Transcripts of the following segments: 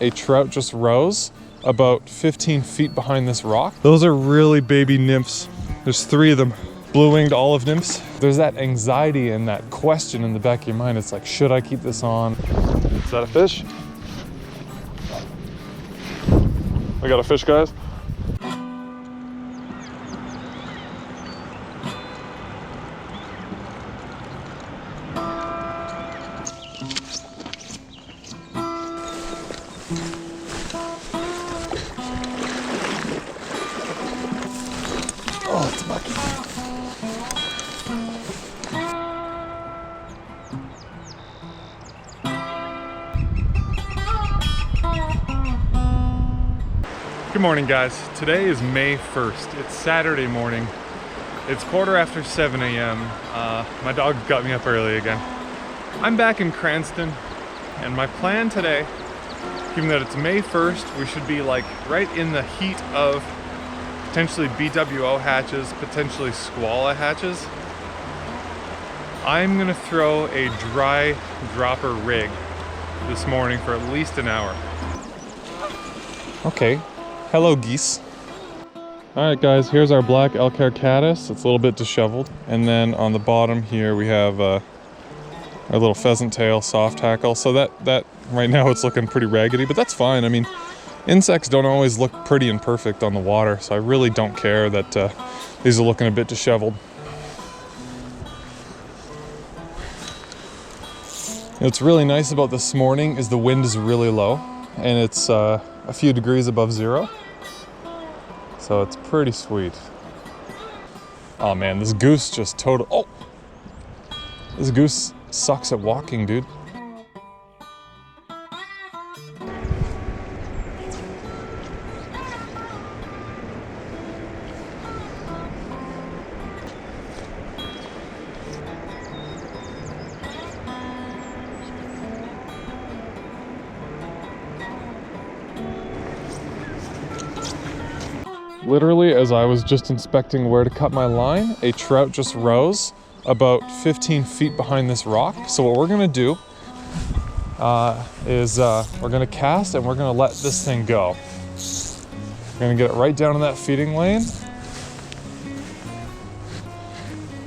A trout just rose about 15 feet behind this rock. Those are really baby nymphs. There's 3 of them. Blue-winged olive nymphs. There's that anxiety and that question in the back of your mind. It's like, should I keep this on? Is that a fish? I got a fish, guys. Oh, it's mucky. Good morning, guys. Today is May 1st. It's Saturday morning. It's 7:15 a.m. My dog got me up early again. I'm back in Cranston, and my plan today, given that it's May 1st, we should be like right in the heat of potentially BWO hatches, potentially squala hatches. I'm gonna throw a dry dropper rig this morning for at least an hour. Okay, hello geese. All right guys, here's our black elk-hair caddis. It's a little bit disheveled. And then on the bottom here we have our little pheasant tail soft hackle. So that right now it's looking pretty raggedy, but that's fine. I mean, insects don't always look pretty and perfect on the water, so I really don't care that these are looking a bit disheveled. What's really nice about this morning is the wind is really low, and it's a few degrees above zero, so it's pretty sweet. Oh man, this goose just this goose sucks at walking, dude. Literally, as I was just inspecting where to cut my line, a trout just rose about 15 feet behind this rock. So what we're gonna do is we're gonna cast and we're gonna let this thing go. We're gonna get it right down in that feeding lane.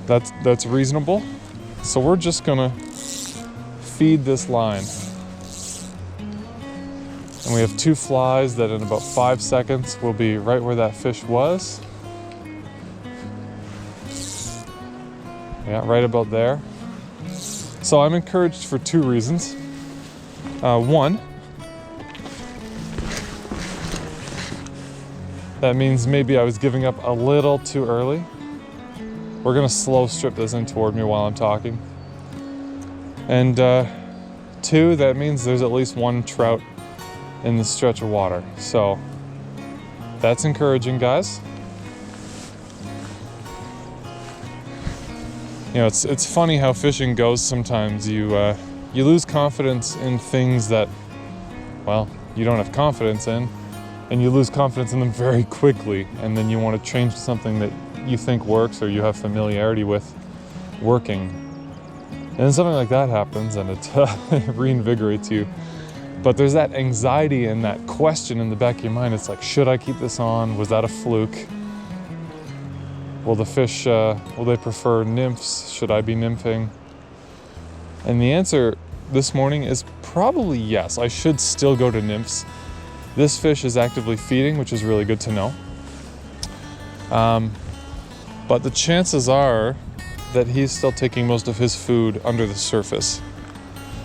That's reasonable. So we're just gonna feed this line. And we have 2 flies that in about 5 seconds will be right where that fish was. Yeah, right about there. So I'm encouraged for 2 reasons. One, that means maybe I was giving up a little too early. We're gonna slow strip this in toward me while I'm talking. And 2, that means there's at least 1 trout in this stretch of water. So that's encouraging, guys. You know, it's funny how fishing goes sometimes. You lose confidence in things that, well, you don't have confidence in, and you lose confidence in them very quickly, and then you want to change something that you think works or you have familiarity with working. And then something like that happens and it reinvigorates you. But there's that anxiety and that question in the back of your mind. It's like, should I keep this on? Was that a fluke? Will the fish, will they prefer nymphs? Should I be nymphing? And the answer this morning is probably yes. I should still go to nymphs. This fish is actively feeding, which is really good to know. But the chances are that he's still taking most of his food under the surface.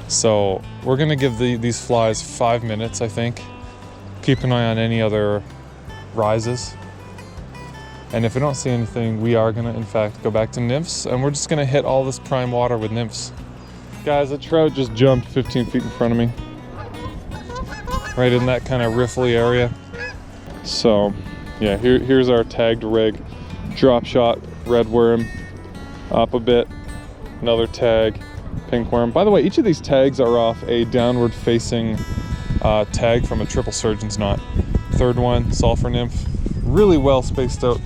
So we're gonna give these flies 5 minutes, I think. Keep an eye on any other rises. And if we don't see anything, we are gonna, in fact, go back to nymphs, and we're just gonna hit all this prime water with nymphs. Guys, a trout just jumped 15 feet in front of me. Right in that kind of riffly area. So, yeah, here's our tagged rig. Drop shot, red worm, up a bit, another tag. Pink worm. By the way, each of these tags are off a downward facing tag from a triple surgeon's knot. Third one, sulfur nymph. Really well spaced out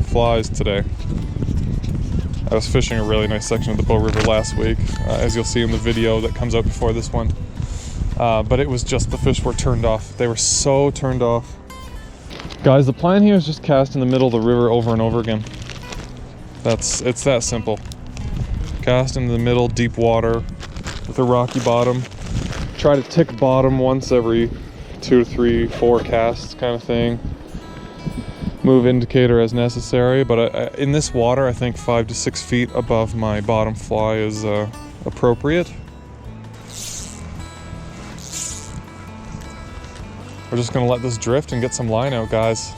flies today. I was fishing a really nice section of the Bow River last week, as you'll see in the video that comes out before this one. but it was just the fish were turned off. They were so turned off. Guys, the plan here is just cast in the middle of the river over and over again. It's that simple. Cast into the middle, deep water with a rocky bottom. Try to tick bottom once every 2, 3, 4 casts kind of thing. Move indicator as necessary, but in this water I think 5 to 6 feet above my bottom fly is appropriate. We're just gonna let this drift and get some line out, guys.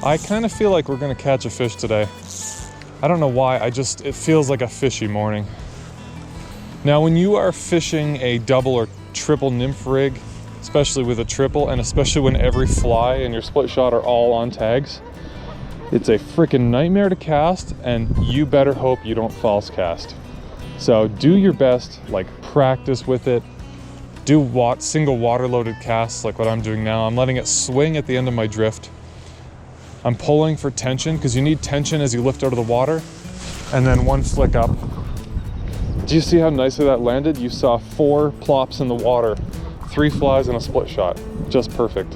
I kind of feel like we're gonna catch a fish today. I don't know why, it feels like a fishy morning. Now when you are fishing a double or triple nymph rig, especially with a triple, and especially when every fly and your split shot are all on tags, it's a freaking nightmare to cast, and you better hope you don't false cast. So do your best, like practice with it. Do single water loaded casts like what I'm doing now. I'm letting it swing at the end of my drift. I'm pulling for tension because you need tension as you lift out of the water, and then one flick up. Do you see how nicely that landed? You saw 4 plops in the water, 3 flies and a split shot. Just perfect.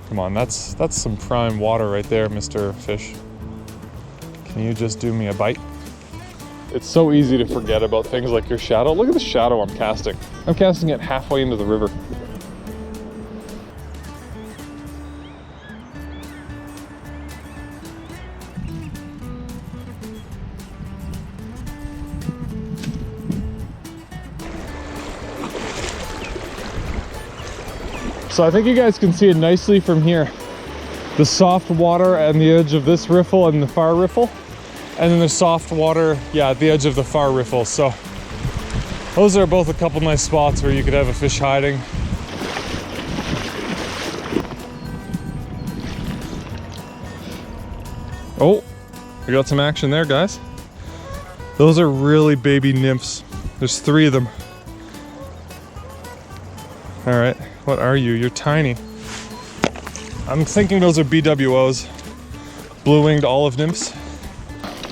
Come on, that's some prime water right there, Mr. Fish. Can you just do me a bite? It's so easy to forget about things like your shadow. Look at the shadow I'm casting. I'm casting it halfway into the river. So I think you guys can see it nicely from here. The soft water on the edge of this riffle and the far riffle. And then the soft water, yeah, at the edge of the far riffle. So those are both a couple nice spots where you could have a fish hiding. Oh, we got some action there, guys. Those are really baby nymphs. There's 3 of them. All right, what are you? You're tiny. I'm thinking those are BWOs, blue-winged olive nymphs.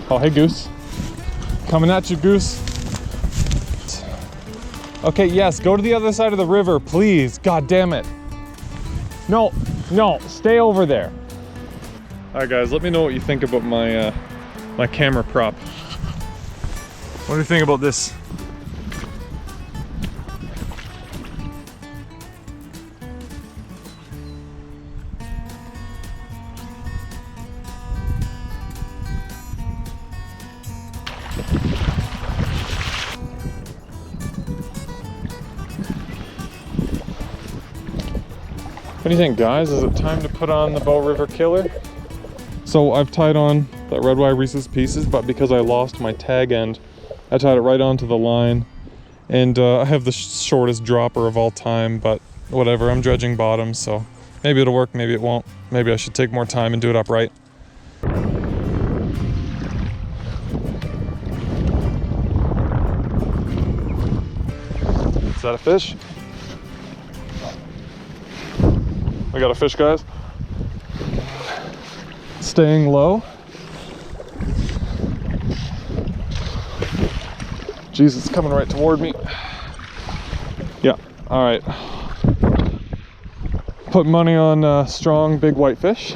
Oh, hey, goose. Coming at you, goose. Okay, yes, go to the other side of the river, please. God damn it. No, stay over there. All right, guys, let me know what you think about my my camera prop. What do you think about this? What do you think, guys? Is it time to put on the Bow River Killer? So I've tied on that red wire Reese's Pieces, but because I lost my tag end, I tied it right onto the line. And I have the shortest dropper of all time, but whatever, I'm dredging bottoms, so maybe it'll work, maybe it won't. Maybe I should take more time and do it upright. Is that a fish? We got a fish, guys. Staying low. Jesus, it's coming right toward me. Yeah, all right. Put money on strong, big white fish.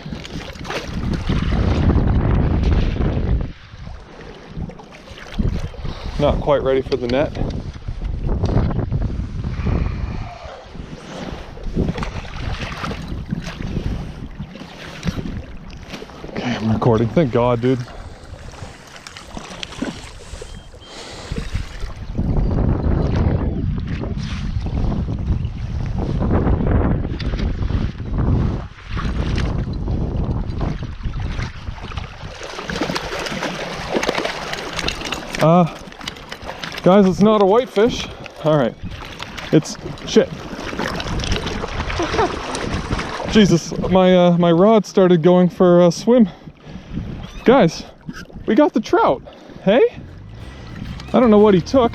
Not quite ready for the net. I'm recording, thank God, dude. Guys, it's not a whitefish. All right, it's shit. Jesus, my rod started going for a swim. Guys, we got the trout. Hey? I don't know what he took.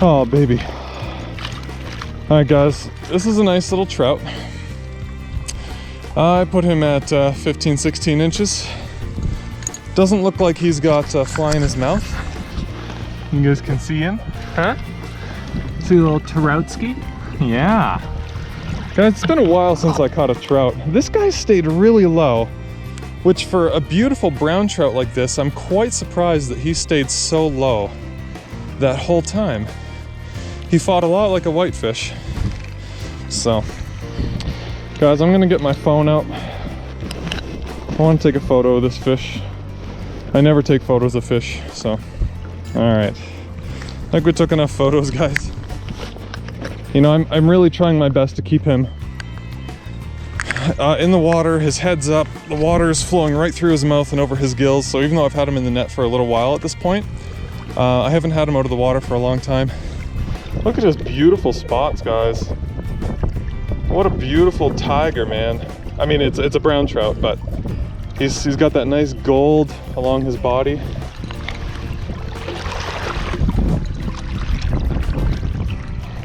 Oh, baby. All right, guys, this is a nice little trout. I put him at 15, 16 inches. Doesn't look like he's got fly in his mouth. You guys can see him, huh? See a little Troutski? Yeah. Guys, it's been a while since I caught a trout. This guy stayed really low, which for a beautiful brown trout like this, I'm quite surprised that he stayed so low that whole time. He fought a lot like a whitefish. So, guys, I'm gonna get my phone out. I want to take a photo of this fish. I never take photos of fish, so. All right. I think we took enough photos, guys. You know, I'm really trying my best to keep him in the water, his head's up, the water is flowing right through his mouth and over his gills, so even though I've had him in the net for a little while at this point, I haven't had him out of the water for a long time. Look at his beautiful spots, guys. What a beautiful tiger, man. I mean, it's a brown trout, but he's got that nice gold along his body.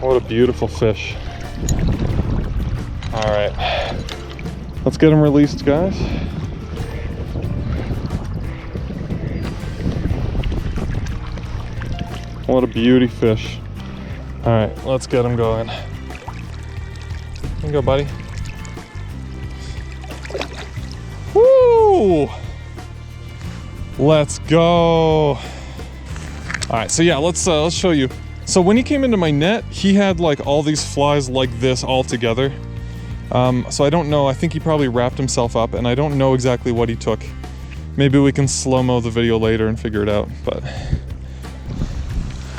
What a beautiful fish. All right, let's get him released, guys. What a beauty fish. All right, let's get him going. Here you go, buddy. Woo! Let's go. All right, so yeah, let's show you. So when he came into my net, he had like all these flies like this all together. So I don't know, I think he probably wrapped himself up, and I don't know exactly what he took. Maybe we can slow-mo the video later and figure it out, but.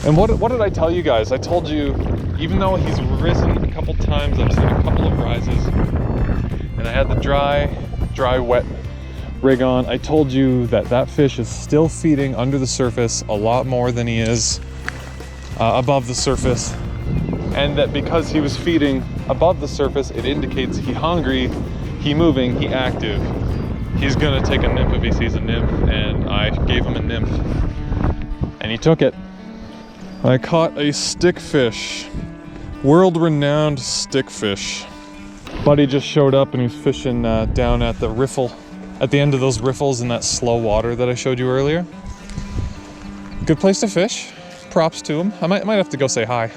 And what did I tell you guys? I told you, even though he's risen a couple times, I've seen a couple of rises, and I had the dry, wet rig on. I told you that that fish is still feeding under the surface a lot more than he is above the surface, and that because he was feeding above the surface, it indicates he hungry, he moving, he active. He's gonna take a nymph if he sees a nymph, and I gave him a nymph, and he took it. I caught a stickfish, world-renowned stickfish. Buddy just showed up and he's fishing down at the riffle, at the end of those riffles in that slow water that I showed you earlier. Good place to fish. Props to him. I might have to go say hi.